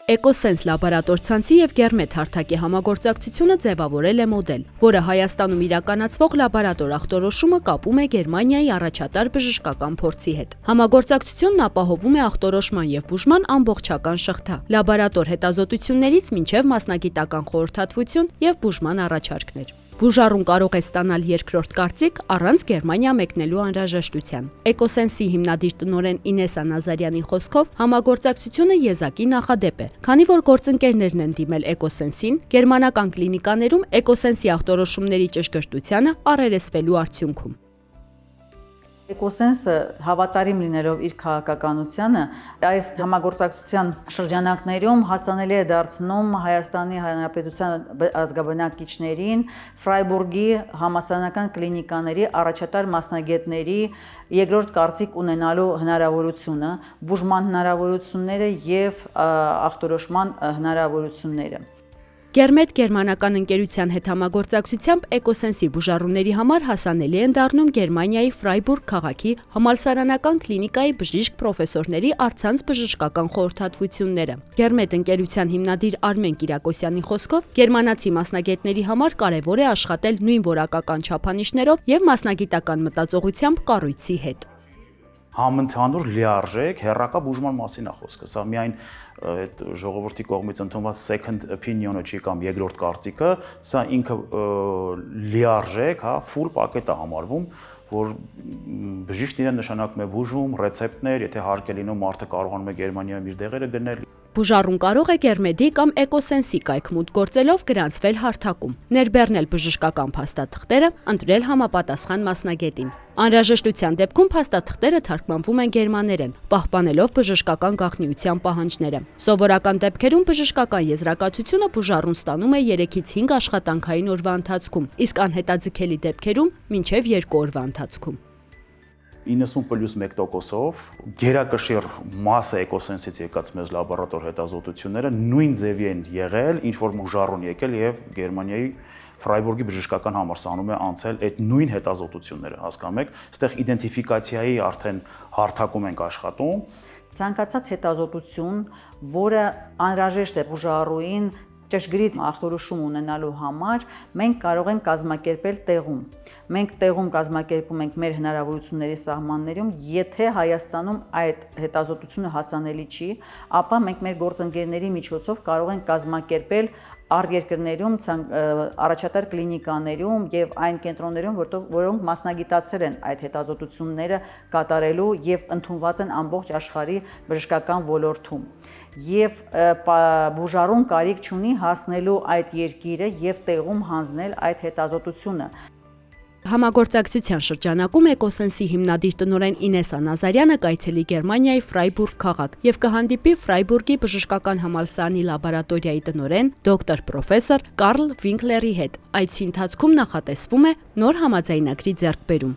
Էկոսենս լաբորատոր ցանցի եւ Գերմետ հարթակի համագործակցությունը ձևավորել է մոդել, որը Հայաստանում իրականացվող լաբորատոր ախտորոշումը կապում է Գերմանիայի առաջատար բժշկական փորձի հետ։ Համագործակցությունն ապահովում է ախտորոշման եւ բուժման ամբողջական շղթա, լաբորատոր հետազոտություններից մինչեւ մասնագիտական խորհրդատվություն եւ բուժման առաջարկներ։ Բուժառուն կարող է ստանալ երկրորդ կարծիք առանց Գերմանիա մեկնելու անհրաժեշտության։ Էկոսենսի հիմնադիր տնօրեն Ինեսա Նազարյանի խոսքով համագործակցությունը եզակի նախադեպ է, քանի որ գործընկերներն են դիմել Էկոսենսին, գերմանական կլինիկաներում Էկոսենսի ախտորոշումների ճշգրտությանը առերեսվելու արդյունքում։ Էկոսենսը հավատարիմ լինելով իր քաղաքականությանը, այս համագործակցության շրջանակներում հասանելի է դարձնում Հայաստանի Հանրապետության ազգաբնակիչներին Ֆրայբուրգի համալսարանական կլինիկաների առաջատար մասնագետների երկրորդ կարծիք ունենալու հնարավորությունը, բուժման հնարավորությունները եւ ախտորոշման հնարավորությունները։ Գերմետ գերմանական ընկերության հետ համագործակցությամբ Էկոսենսի բուժառուների համար հասանելի են դառնում Գերմանիայի Ֆրայբուրգ քաղաքի համալսարանական կլինիկայի բժիշկ պրոֆեսորների առցանց բժշկական խորհրդատվությունները։ Գերմետ ընկերության հիմնադիր Արմեն Կիրակոսյանի խոսքով գերմանացի մասնագետների համար կարևոր է աշխատել նույն որակական չափանիշներով եւ մասնագիտական մտածողությամբ կառույցի հետ։ Համընդհանուր լիարժեք հեռակա բուժման մասին է խոսքը, սա միայն այդ ժողովրդի կողմից ընդունված second opinion-ը չի կամ երկրորդ կարծիքը, սա ինքը լիարժեք, հա, full պակետ է համարվում, որ բժիշկն իրեն նշանակում է բուժում, ռեցեպտներ, եթե հարկ է լինում, մարդը կարողանում է Գերմանիայում իր դեղերը գնել։ Բուժառուն կարող է Գերմեդի կամ Էկոսենսի կայքմուտ գործելով գրանցվել հարթակում, ներբեռնել բժշկական փաստաթղթերը, ընտրել համապատասխան մասնագետին։ Անհրաժեշտության դեպքում փաստաթղթերը թարգմանվում են գերմաներեն, պահպանելով բժշկական գաղտնիության պահանջները։ Սովորական դեպքերում բժշկական եզրակացությունը բուժառուն ստանում է 3-ից 5 աշխատանքային օրվա ընթացքում, իսկ անհետաձգելի դեպքերում մինչև 2 օրվա ընթացքում։ 90+1%-ով գերակշիռ մասը Էկոսենսից եկած մեզ լաբորատոր հետազոտությունները նույն ձևի են եղել, ինչ որ բուժառուն եկել եւ Գերմանիայի Ֆրայբուրգի բժշկական համալսարանում է անցել այդ նույն հետազոտությունները, հասկանում եք, այստեղ իդենտիֆիկացիայի արդեն հարթակում ենք աշխատում։ Ցանկացած հետազոտություն, որը անհրաժեշտ է բուժառուին ճշգրիտ ախտորոշում ունենալու համար, մենք կարող ենք կազմակերպել տեղում։ Մենք տեղում կազմակերպում ենք մեր հնարավորությունների սահմաններում, եթե Հայաստանում այդ հետազոտությունը հասանելի չի, ապա մենք մեր գործընկերների միջոցով կարող ենք կազմակերպել արտերկրներում առաջատար կլինիկաներում եւ այն կենտրոններում, որոնք մասնագիտացել են այդ հետազոտությունները կատարելու եւ ընդունված են ամբողջ աշխարհի բժշկական ոլորտում։ Եվ բուժառուն կարիք չունի հասնելու այդ երկիրը եւ տեղում հանձնել այդ հետազոտությունը։ Համագործակցության շրջանակում Էկոսենսի հիմնադիր տնօրեն Ինեսա Նազարյանը կայցելի Գերմանիայի Ֆրայբուրգ քաղաք եւ կհանդիպի Ֆրայբուրգի բժշկական համալսարանի լաբորատորիայի տնօրեն դոկտոր պրոֆեսոր Կարլ Վինկլերի հետ։ Այցի ընթացքում նախատեսվում է նոր համաձայնագրի ձեռքբերում։